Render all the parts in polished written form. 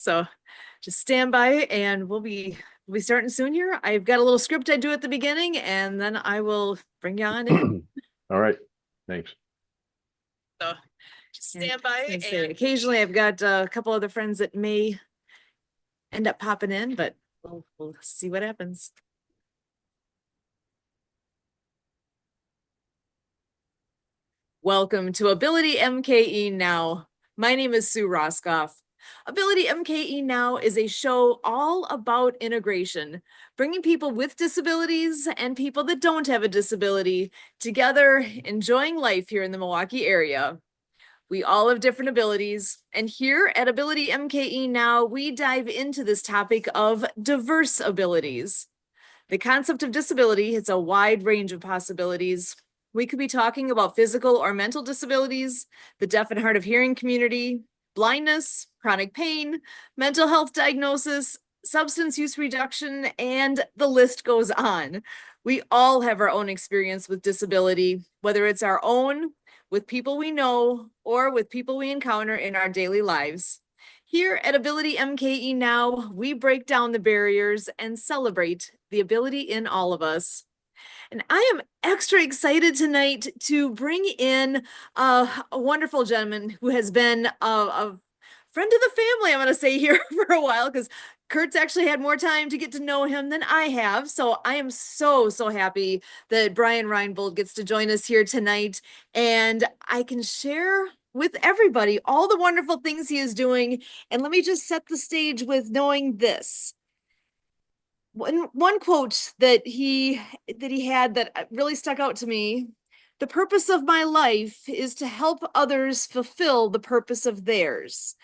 So just stand by and we'll be starting soon here. I've got a little script I do at the beginning and then I will bring you on in. All right. Thanks. So just stand by and occasionally I've got a couple other friends that may end up popping in, but we'll see what happens. Welcome to Ability MKE Now. My name is Sue Roskoff. Ability MKE Now is a show all about integration, bringing people with disabilities and people that don't have a disability together, enjoying life here in the Milwaukee area. We all have different abilities, and here at Ability MKE Now, we dive into this topic of diverse abilities. The concept of disability has a wide range of possibilities. We could be talking about physical or mental disabilities, the deaf and hard of hearing community, blindness, chronic pain, mental health diagnosis, substance use reduction, and the list goes on. We all have our own experience with disability, whether it's our own, with people we know, or with people we encounter in our daily lives. Here at Ability MKE Now, we break down the barriers and celebrate the ability in all of us. And I am extra excited tonight to bring in a wonderful gentleman who has been a friend of the family, I'm going to say here for a while, because Kurt's actually had more time to get to know him than I have. So I am so happy that Brian Reinbold gets to join us here tonight. And I can share with everybody all the wonderful things he is doing. And let me just set the stage with knowing this. One quote that he had that really stuck out to me: the purpose of my life is to help others fulfill the purpose of theirs.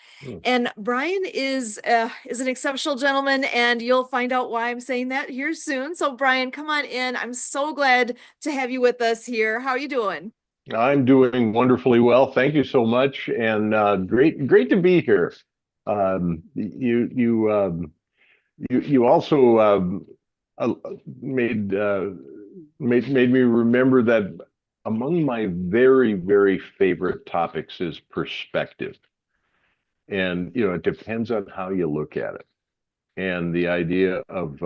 And Brian is an exceptional gentleman, and you'll find out why I'm saying that here soon. So Brian, come on in. I'm so glad to have you with us here. How are you doing? I'm doing wonderfully well. Thank you so much, and great to be here. You also uh, made made me remember that among my very favorite topics is perspective, and it depends on how you look at it. And the idea of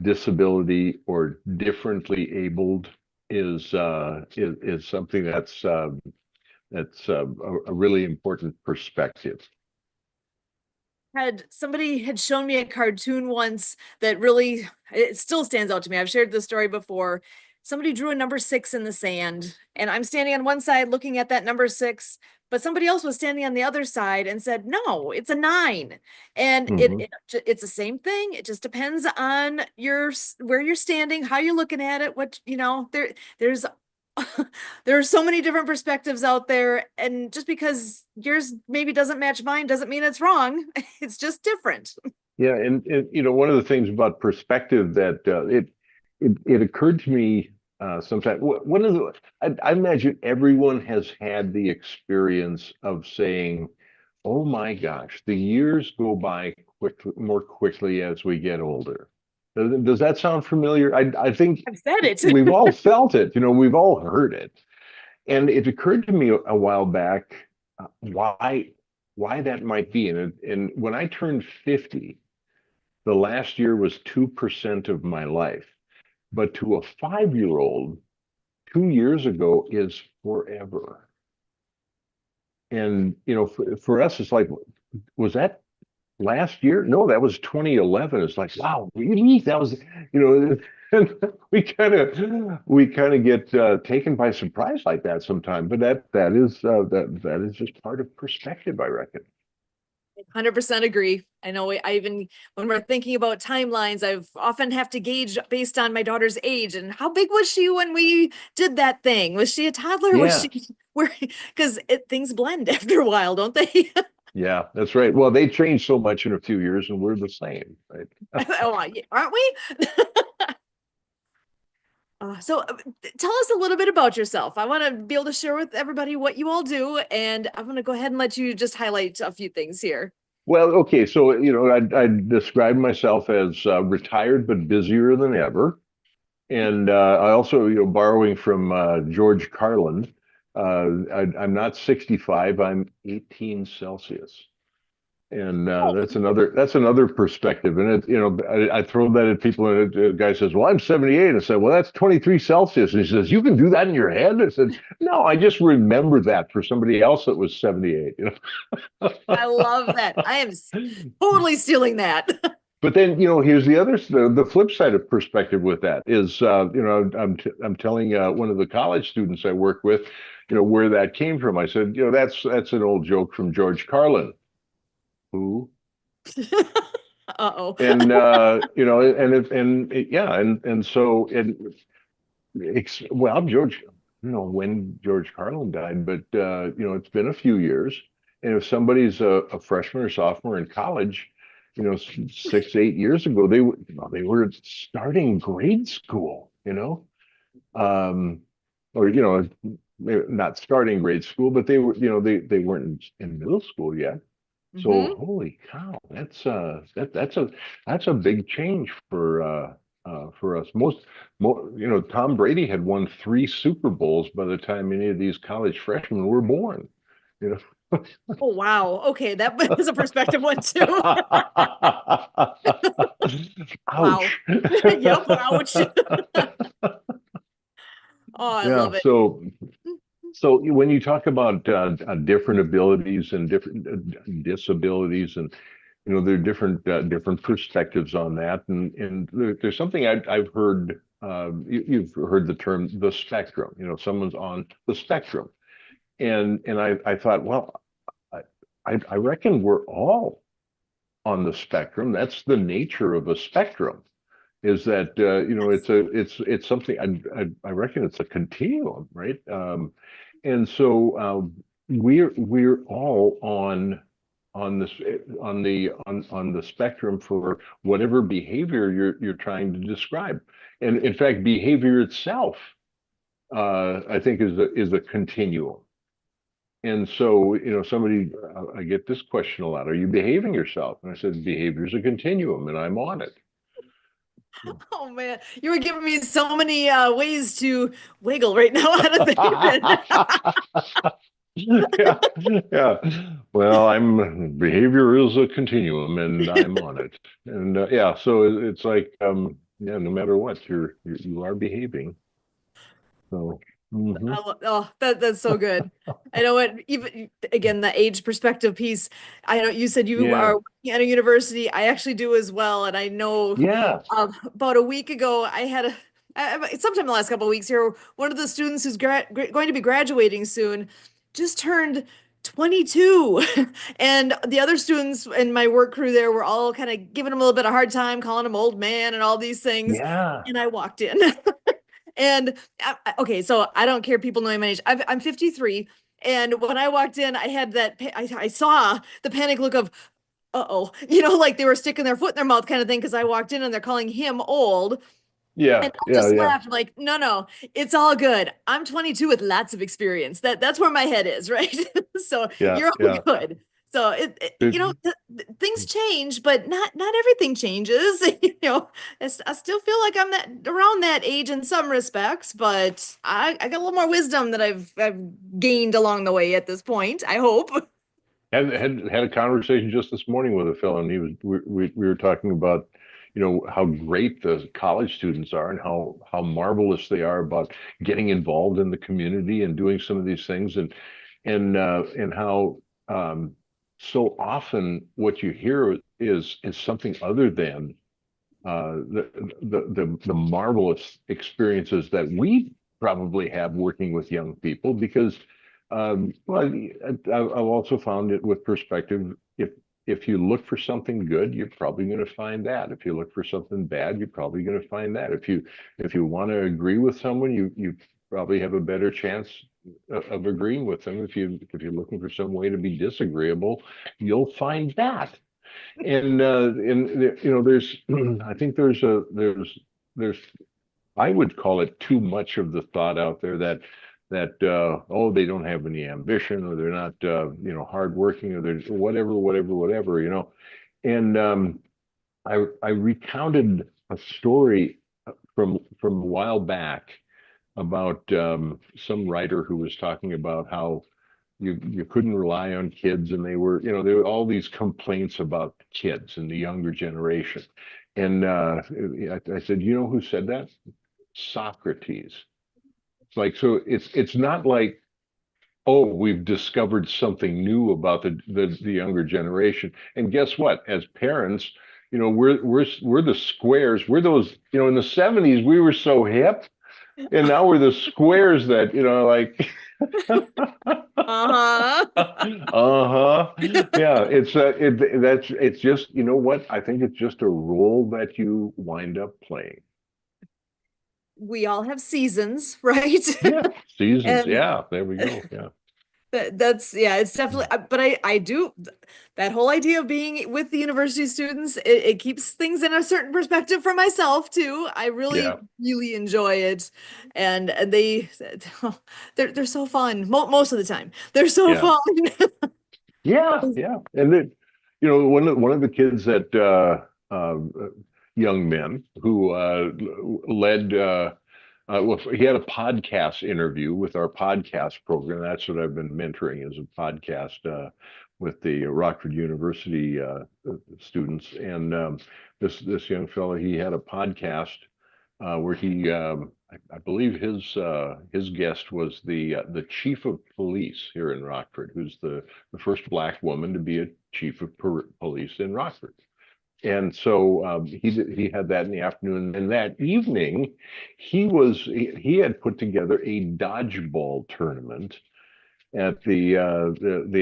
disability or differently abled is something that's a really important perspective. Somebody had shown me a cartoon once that really, it still stands out to me. I've shared this story before. Somebody drew a number 6 in the sand, and I'm standing on one side looking at that number 6, but somebody else was standing on the other side and said, no, it's a 9. And Mhm. it's the same thing. It just depends on where you're standing, how you're looking at it, there's there are so many different perspectives out there, and just because yours maybe doesn't match mine doesn't mean it's wrong. It's just different. Yeah, and one of the things about perspective that it occurred to me sometime. One of the I imagine everyone has had the experience of saying, "Oh my gosh, the years go by more quickly as we get older." Does that sound familiar? I think I've said it. we've all felt it. We've all heard it, and it occurred to me a while back why that might be. And when I turned 50. The last year was 2% of my life. But to a 5-year old, 2 years ago is forever. And, for us, it's like, was that last year? No, that was 2011. It's like, wow, really? That was, and we kind of get taken by surprise like that sometimes. But that is just part of perspective, I reckon. 100% agree. I know I even, when we're thinking about timelines, I've often have to gauge based on my daughter's age and how big was she when we did that thing? Was she a toddler? Was Yeah. she where, because things blend after a while, don't they? Yeah, that's right. Well, they changed so much in a few years, and we're the same, right? Oh, aren't we? So tell us a little bit about yourself. I want to be able to share with everybody what you all do, and I'm going to go ahead and let you just highlight a few things here. Well, okay, so I describe myself as retired but busier than ever, and I also, borrowing from George Carlin, I'm not 65, I'm 18 Celsius. And Oh, that's another perspective. And I throw that at people, and a guy says, "Well, I'm 78." I said, "Well, that's 23 Celsius." And he says, "You can do that in your head?" I said, "No, I just remember that for somebody else that was 78." I love that. I am totally stealing that. But then, here's the flip side of perspective with that is, I'm telling one of the college students I work with, where that came from. I said, that's an old joke from George Carlin. Who? Uh-oh. And yeah, and so well, George, I don't know when George Carlin died, but it's been a few years. And if somebody's a freshman or sophomore in college, 6, 8 years ago, they were starting grade school, um, or not starting grade school, but they were, they weren't in middle school yet. So Hmm. holy cow, that's a big change for us. Tom Brady had won 3 Super Bowls by the time any of these college freshmen were born. You Oh, wow. Okay, that was a perspective one too. Wow. Ouch. Yep. Ouch. Oh, I Yeah, love it. so when you talk about different abilities and different disabilities, and there are different perspectives on that, and there's something I've heard. You've heard the term the spectrum. Someone's on the spectrum, and I thought, well, I I reckon we're all on the spectrum. That's the nature of a spectrum. Is that it's something I reckon it's a continuum, right? And so we're all on this on the spectrum for whatever behavior you're trying to describe. And in fact, behavior itself, I think, is a continuum. And so, I get this question a lot: Are you behaving yourself? And I said, behavior is a continuum, and I'm on it. Oh man, you were giving me so many ways to wiggle right now out of thinking. Yeah, yeah. Well, behavior is a continuum, and I'm on it. And yeah, so it's like, yeah, no matter what, you are behaving. So, hmm Oh, that's so good. I know what, even again, the age perspective piece. I know you said you yeah, are working at a university. I actually do as well. And I know yeah, about a week ago, I had sometime in the last couple of weeks here, one of the students who's going to be graduating soon just turned 22. And the other students in my work crew there were all kind of giving him a little bit of hard time, calling him old man and all these things. yeah, And I walked in. And okay, so I don't care. People know my age. I'm 53. And when I walked in, I had I saw the panic look of, uh-oh, like they were sticking their foot in their mouth kind of thing because I walked in and they're calling him old. yeah, And I yeah, just yeah, laughed, like, no, no, it's all good. I'm 22 with lots of experience. That's where my head is, right? So yeah, you're all yeah. good. So It- things change, but not everything changes. I still feel like I'm that around that age in some respects, but I got a little more wisdom that I've gained along the way at this point. I hope. had a conversation just this morning with a fellow, and we were talking about, how great the college students are, and how marvelous they are about getting involved in the community and doing some of these things, and how, so often what you hear is something other than the marvelous experiences that we probably have working with young people, because well, I've also found it with perspective. If you look for something good, you're probably going to find that. If you look for something bad, you're probably going to find that. If you want to agree with someone, you probably have a better chance of agreeing with them. If you're looking for some way to be disagreeable, you'll find that. And there's I think there's I would call it too much of the thought out there that oh, they don't have any ambition, or they're not hardworking, or they're whatever. And I recounted a story from a while back about some writer who was talking about how you couldn't rely on kids, and there were all these complaints about kids and the younger generation. And I said, you know who said that? Socrates. It's like, so it's not like, oh, we've discovered something new about the younger generation. And guess what? As parents, we're the squares. We're those, in the 70s we were so hip, and now we're the squares that, like Uh-huh. uh-huh. Yeah, it's just, you know what? I think it's just a role that you wind up playing. We all have seasons, right? Yeah, seasons. And Yeah, there we go. Yeah. that's yeah, it's definitely but I do that whole idea of being with the university students, it keeps things in a certain perspective for myself too. I Yeah. really enjoy it. And they're so fun. Most of the time. They're so Yeah. fun. Yeah, yeah. And then, one of the kids that young men who led well, he had a podcast interview with our podcast program. That's what I've been mentoring, is a podcast with the Rockford University students. And this young fellow, he had a podcast where I believe his guest was the chief of police here in Rockford, who's the first Black woman to be a chief of police in Rockford. And so he had that in the afternoon, and that evening he had put together a dodgeball tournament at the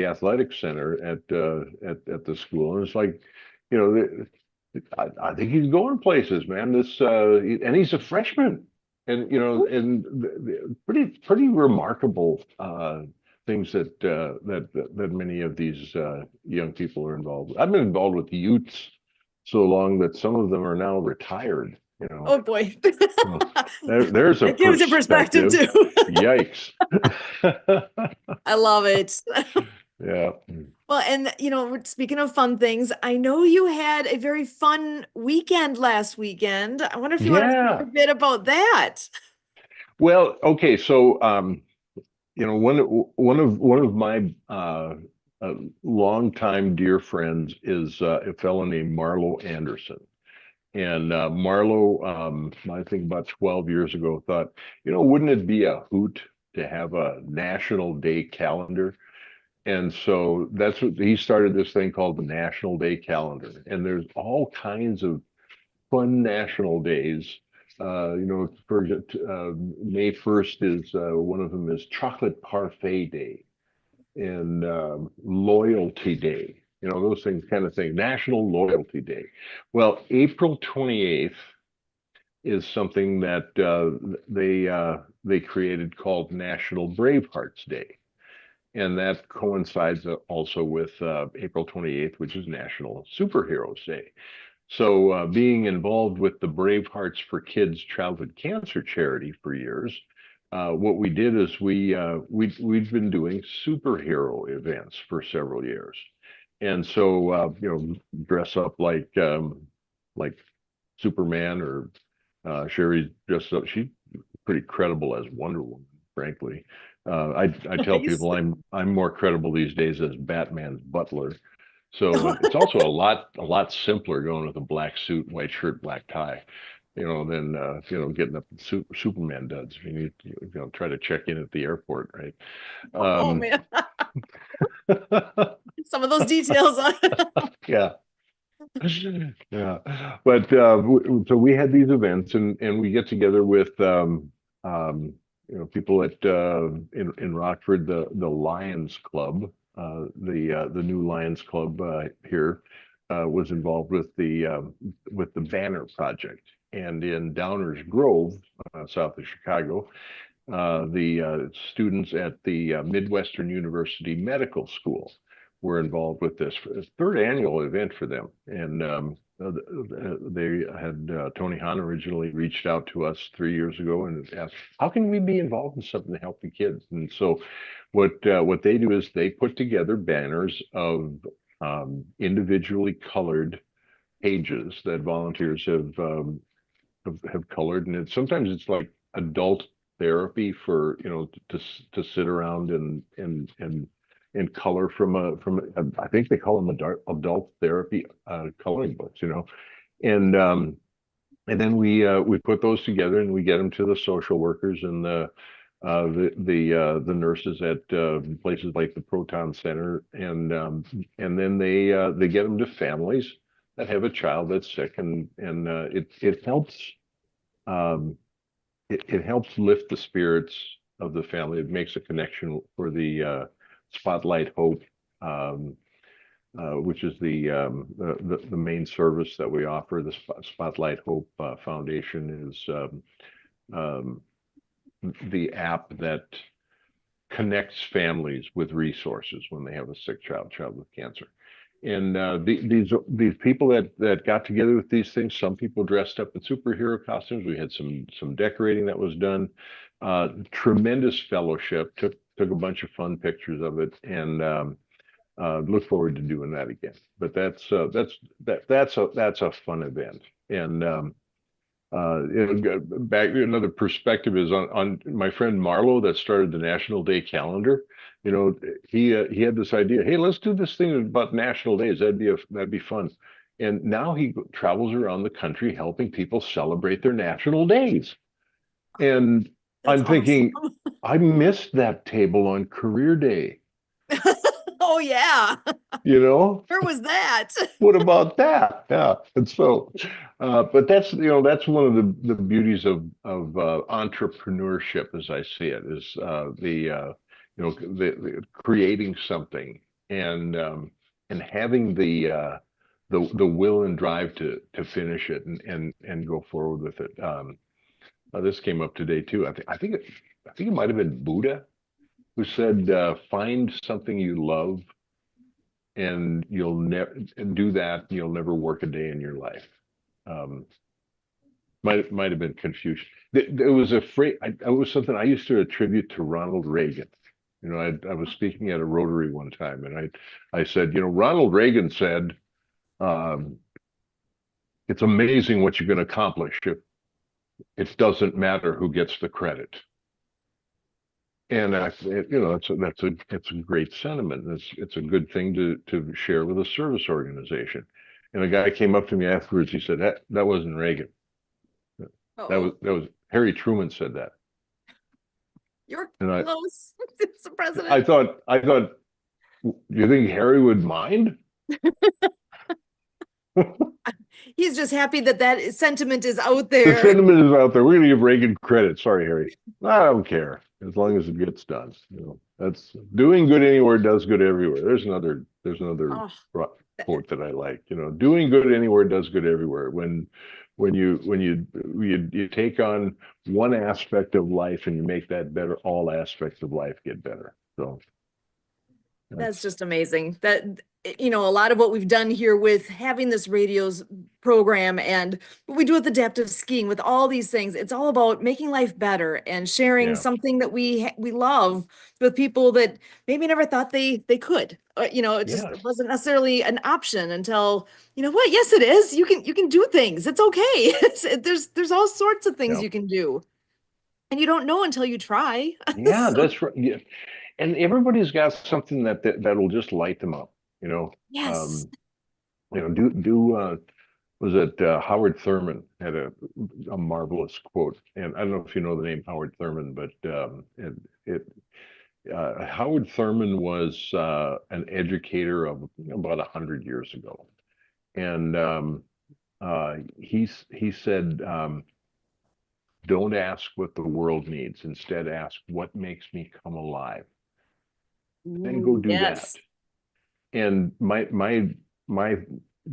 athletic center at the school. And it's like, you know, I think he's going places, man. And he's a freshman, and pretty remarkable things that many of these young people are involved with. I've been involved with youths so long that some of them are now retired. Oh boy. So there's a It gives a perspective perspective. too. Yikes. I love it. Yeah. Well, and speaking of fun things, I know you had a very fun weekend last weekend. I wonder if you want to speak a Yeah. bit about that. Well, okay, so one of my longtime dear friends is a fellow named Marlo Anderson. And Marlo, I think about 12 years ago, thought, wouldn't it be a hoot to have a National Day calendar? And so that's what he started, this thing called the National Day calendar. And there's all kinds of fun national days. For May 1st is one of them is Chocolate Parfait Day and Loyalty Day. Those things, kind of thing. National Loyalty Day. Well, April 28th is something that they created called National Bravehearts Day. And that coincides also with April 28th, which is National Superheroes Day. So, being involved with the Brave Hearts for Kids childhood cancer charity for years, what we did is we've been doing superhero events for several years, and so dress up like Superman, or Sherry's dressed up. She's pretty credible as Wonder Woman, frankly. I tell Nice. people I'm more credible these days as Batman's butler. So, and it's also a lot simpler going with a black suit, white shirt, black tie, than getting up in Superman duds. I mean, you try to check in at the airport, right? Oh Um, man. Some of those details. yeah, yeah. But so we had these events, and we get together with people at in Rockford, the Lions Club, the new Lions Club here was involved with the Banner Project, and in Downers Grove, south of Chicago, the students at the Midwestern University Medical School were involved with this third annual event for them. And they had Tony Hahn originally reached out to us 3 years ago and asked, how can we be involved in something to help the kids? And so what they do is they put together banners of individually colored pages that volunteers have colored, and sometimes it's like adult therapy for to sit around and and color I think they call them adult therapy coloring books, and and then we put those together and we get them to the social workers and the nurses at places like the Proton Center, and then they get them to families that have a child that's sick, and um, it helps lift the spirits of the family. It makes a connection for the Spotlight Hope, um, which is the main service that we offer. The Spotlight Hope Foundation is um, the app that connects families with resources when they have a sick child with cancer. And these people that got together with these things, some people dressed up in superhero costumes. We had some decorating that was done. Tremendous fellowship. Took a bunch of fun pictures of it, and look forward to doing that again. But that's a fun event. And back another perspective is on my friend Marlo that started the National Day calendar. He had this idea. Hey, let's do this thing about national days. That'd be fun. And now he travels around the country helping people celebrate their national days. And That's I'm awesome. thinking, I missed that table on career day. Oh yeah. You know, Where was that? what about that? Yeah. And so, but that's one of the beauties of entrepreneurship, as I see it, is the creating something and having the will and drive to finish it and go forward with it. This came up today too. I think it might have been Buddha who said, "Find something you love, and you'll never do that. And you'll never work a day in your life." Um, might have been Confucius. It was a phrase. It was something I used to attribute to Ronald Reagan. I was speaking at a Rotary one time, and I said, Ronald Reagan said, um, "It's amazing what you can accomplish. It doesn't matter who gets the credit." And that's a great sentiment. It's a good thing to share with a service organization. And a guy came up to me afterwards. He said, that wasn't Reagan. Oh, That was Harry Truman said that. you're And close. It's the I president. thought, you think Harry would mind? He's just happy that that sentiment is out The there. sentiment is out there. We're going to give Reagan credit. Sorry, Harry. I don't care as long as it gets done. That's doing good anywhere does good everywhere. There's another Oh, quote that I like. Doing good anywhere does good everywhere. When you take on one aspect of life and you make that better, all aspects of life get better. So that's that's just amazing. A lot of what we've done here with having this radios program and what we do with adaptive skiing, with all these things, it's all about making life better and sharing yeah, something that we love with people that maybe never thought they could. It just yes, wasn't necessarily an option until, you know what? Yes, it is. You can do things. It's okay. There's all sorts of things yeah, you can do, and you don't know until you try. yeah. So, That's right. Yeah. And everybody's got something that'll just light them up. You know, yes. um, do was it Howard Thurman had a marvelous quote, and I don't know if you know the name Howard Thurman, but it Howard Thurman was an educator of about 100 years ago, and he said, "Don't ask what the world needs. Instead, ask what makes me come alive. Then go Ooh, do that." yes. And my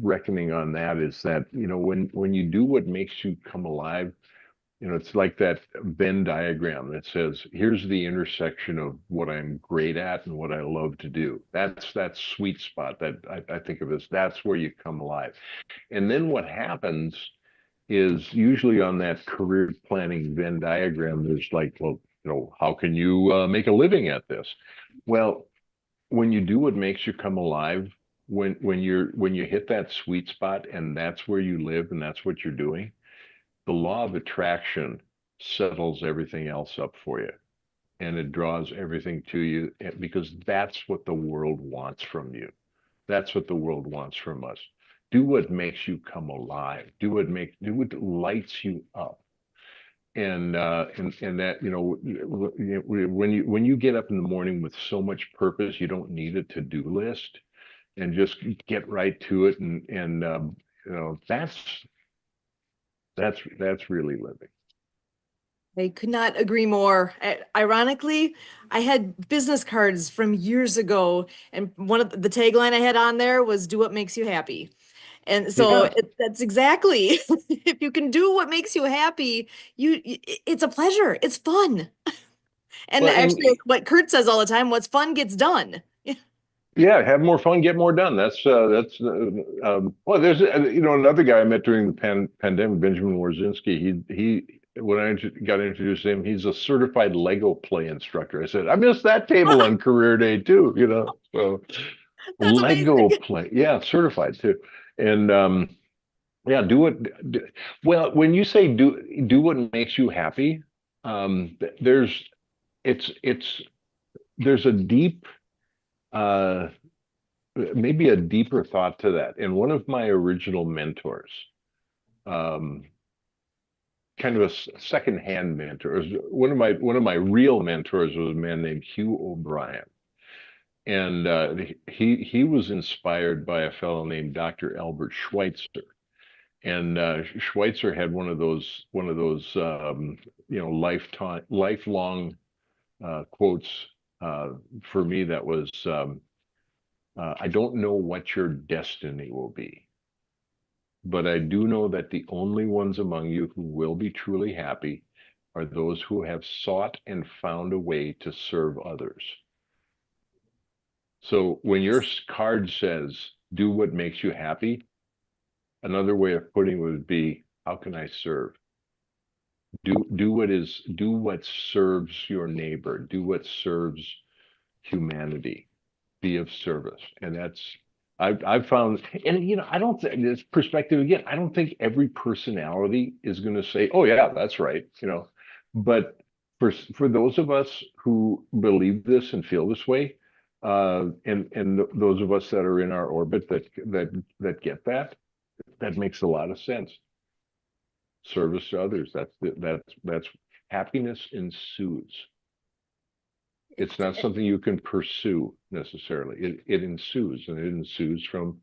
reckoning on that is that when you do what makes you come alive, it's like that Venn diagram that says, here's the intersection of what I'm great at and what I love to do. That's that sweet spot that I think of as that's where you come alive. And then what happens is usually on that career planning Venn diagram, there's like, well, how can you make a living at this? Well, when you do what makes you come alive, when you hit that sweet spot and that's where you live and that's what you're doing, the law of attraction settles everything else up for you. and it draws everything to you because that's what the world wants from you. That's what the world wants from us. Do what makes you come alive. Do what lights you up. And that, when you get up in the morning with so much purpose, you don't need a to-do list, and just get right to it. That's really living. I could not agree more. Ironically, I had business cards from years ago, and one of the tagline I had on there was "Do what makes you happy." And so Yeah. that's exactly if you can do what makes you happy, it's a pleasure. It's fun. And Well, and actually, what Kurt says all the time, what's fun gets done. yeah, have more fun, get more done. Well, there's another guy I met during the pandemic, Benjamin Warzinski. He when I got introduced to him, he's a certified Lego play instructor. I said, I missed that table on career day too, So That's Lego amazing. play, yeah, certified too. And yeah, well, when you say do what makes you happy, there's it's there's a deep maybe a deeper thought to that. And one of my original mentors, um, kind of a secondhand mentor, one of my real mentors was a man named Hugh O'Brien, and he was inspired by a fellow named Dr. Albert Schweitzer. And Schweitzer had one of those lifelong quotes for me that was, I don't know what your destiny will be, but I do know that the only ones among you who will be truly happy are those who have sought and found a way to serve others. So when your card says, do what makes you happy, another way of putting it would be, how can I serve? Do what serves your neighbor, do what serves humanity, be of service. And I've found, and I don't think this perspective again, I don't think every personality is going to say, oh yeah, that's right, but for those of us who believe this and feel this way, and those of us that are in our orbit that get that makes a lot of sense. Service to others, that's happiness ensues. It's not something you can pursue necessarily. It ensues, and it ensues from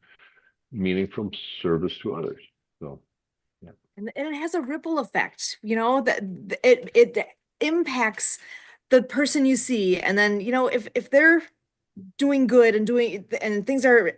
meaning from service to others. So yeah. And it has a ripple effect, that it impacts the person you see. And then, if they're doing good and things are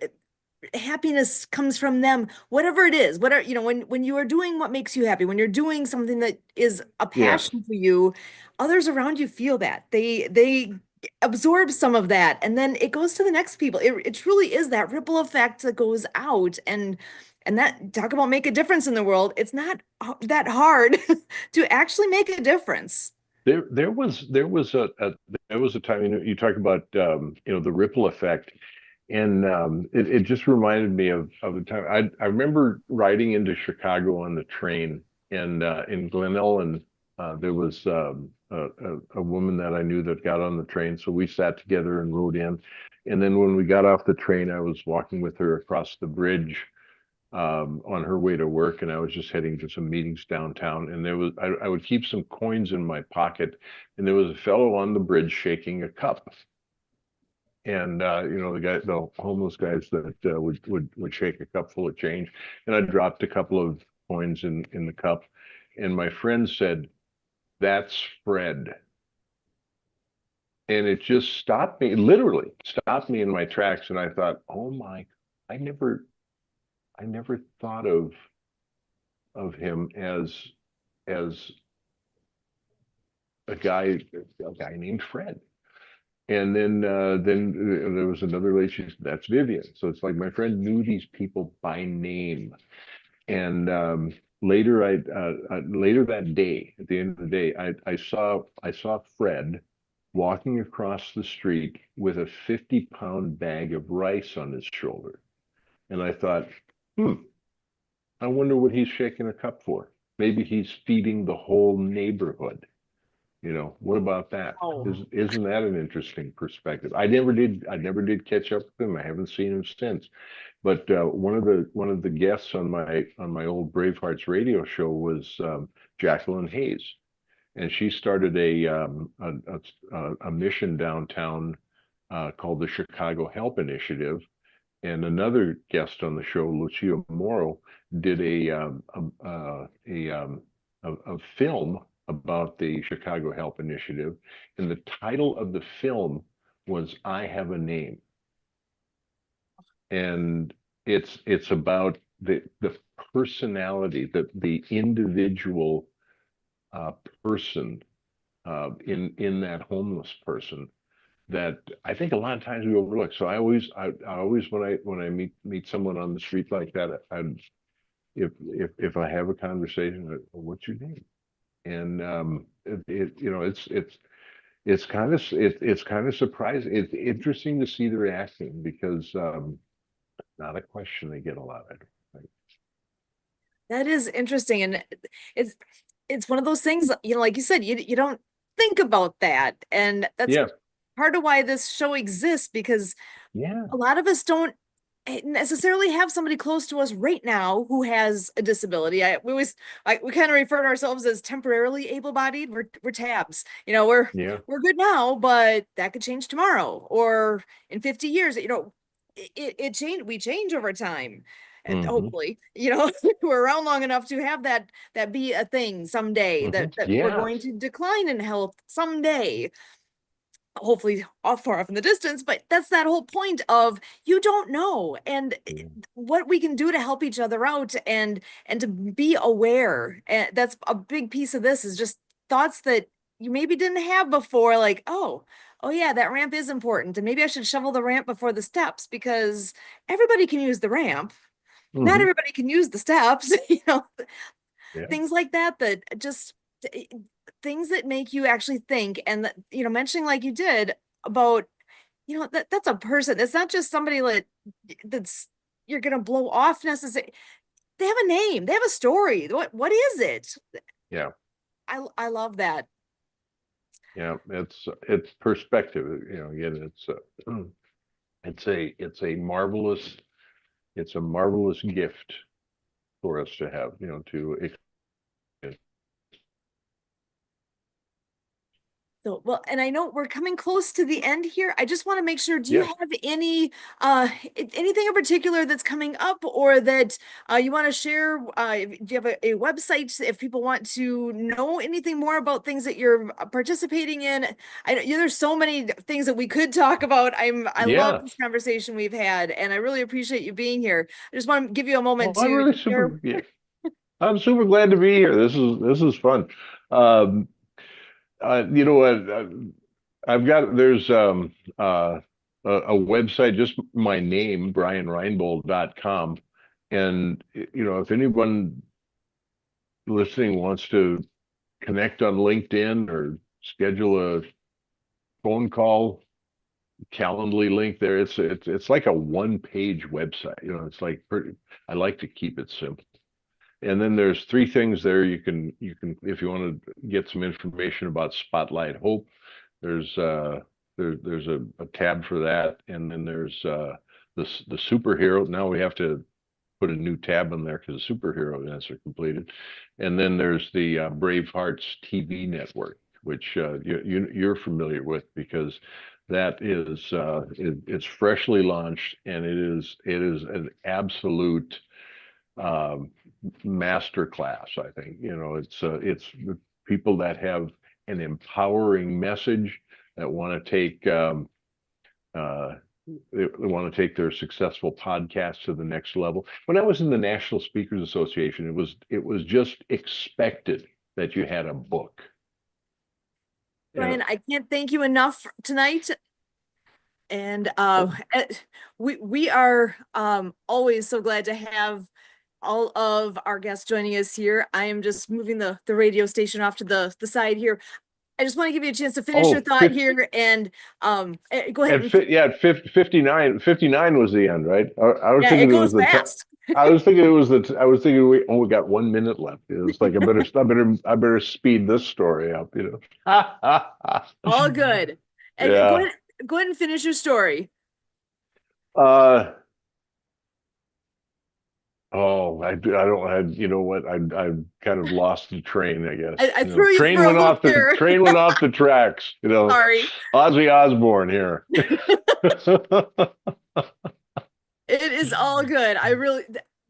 happiness comes from them, whatever it is, whatever, when you are doing what makes you happy, when you're doing something that is a Yes, passion for you, others around you feel that. They absorb some of that, and then it goes to the next people. It truly is that ripple effect that goes out, and that, talk about make a difference in the world. It's not that hard to actually make a difference. there was a time, you talk about the ripple effect, and it just reminded me of the time I remember riding into Chicago on the train, and in Glen Ellen, there was a woman that I knew that got on the train, so we sat together and rode in. And then when we got off the train, I was walking with her across the bridge on her way to work, and I was just heading to some meetings downtown. And I would keep some coins in my pocket, and there was a fellow on the bridge shaking a cup. And the homeless guys that would shake a cup full of change, and I dropped a couple of coins in the cup, and my friend said, "That's Fred." And it just stopped me, literally stopped me in my tracks, and I thought, "Oh my, I never thought of him as a guy named Fred." And then there was another lady. She said, "That's Vivian." So it's like my friend knew these people by name. And later that day, at the end of the day, I saw Fred walking across the street with a 50-pound bag of rice on his shoulder, and I thought, I wonder what he's shaking a cup for. Maybe he's feeding the whole neighborhood. What about that? Oh, Isn't that an interesting perspective? I never did catch up with him. I haven't seen him since. But one of the guests on my old Bravehearts radio show was Jacqueline Hayes, and she started a mission downtown called the Chicago Help Initiative. And another guest on the show, Lucia Morrow, did a film about the Chicago Help Initiative, and the title of the film was "I Have a Name," and it's about the personality, the individual uh, person in that homeless person that I think a lot of times we overlook. So I always when I meet someone on the street like that, if I have a conversation, what's your name? And it's kind of surprising. It's interesting to see the reaction because not a question they get a lot. I don't think. that is interesting. And it's it's one of those things, like you said, you don't think about that. And that's Yeah, part of why this show exists, because yeah, a lot of us don't necessarily have somebody close to us right now who has a disability. We kind of refer to ourselves as temporarily able-bodied. We're tabs. yeah. We're good now, but that could change tomorrow or in 50 years. It change. We change over time. And Hmm. hopefully, we're around long enough to have that be a thing someday, Hmm. that we're going Yes. to decline in health someday, hopefully off far off in the distance. But that's that whole point of, you don't know, and Yeah. what we can do to help each other out, and to be aware. And that's a big piece of this, is just thoughts that you maybe didn't have before, like, oh yeah, that ramp is important, and maybe I should shovel the ramp before the steps, because everybody can use the ramp, not Hmm. everybody can use the steps. Yeah. Things like that, that just things that make you actually think. And that, mentioning like you did about, that's a person. It's not just somebody that's you're gonna blow off necessarily. They have a name, they have a story. What is it? Yeah. I love that. Yeah. It's perspective. Again, it's a marvelous gift for us to have. To So, well, and I know we're coming close to the end here. I just want to make sure, do you yeah. have anything in particular that's coming up, or that you want to share? Do you have a website if people want to know anything more about things that you're participating in? I know, there's so many things that we could talk about. I love Yeah. this conversation we've had, and I really appreciate you being here. I just want to give you a Well, moment I'm to really share. super. Yeah, I'm super glad to be here. This is fun. Um, you know what? I've got there's a website, just my name, brianreinbold.com. And if anyone listening wants to connect on LinkedIn or schedule a phone call, Calendly link there. It's like a one-page website. It's like pretty. I like to keep it simple. And then there's three things there you can if you want to get some information about Spotlight Hope, there's there's a tab for that, and then there's the superhero. Now we have to put a new tab in there because the superhero events are completed, and then there's the Brave Hearts TV network, which you're familiar with because that is it's freshly launched, and it is an absolute um, master class. I think it's people that have an empowering message, that want to take uh, they want to take their successful podcast to the next level. When I was in the National Speakers Association, it was just expected that you had a book. Yeah. Brian, I can't thank you enough tonight. And Oh, we are always so glad to have all of our guests joining us here. I am just moving the radio station off to the side here. I just want to give you a chance to finish your oh, thought here, and go ahead at and yeah, at 59 was the end, right? I was yeah, it thinking it was goes the top. fast. I was thinking it was I was thinking we got 1 minute left. It's like I better speed this story up, you know. All good. And Yeah. go ahead and finish your story. Uh oh, I don't you know what? I kind of lost the train, I guess. I You know, threw you for a loop there. train went off the tracks, you know. Sorry. Ozzy Osbourne here. It is all good.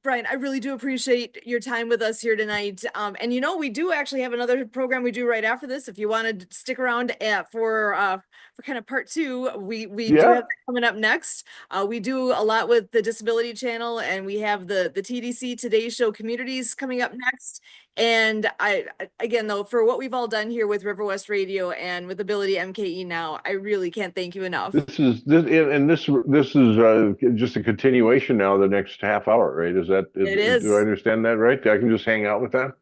Brian, I really do appreciate your time with us here tonight. And we do actually have another program we do right after this. If you want to stick around for kind of part two, we do have Yeah. that coming up next. We do a lot with the Disability Channel, and we have the TDC Today Show Communities coming up next. And again, though, for what we've all done here with River West Radio and with Ability MKE Now, I really can't thank you enough. This is just a continuation now, the next half hour, right? It Do I is. understand that right? I can just hang out with that?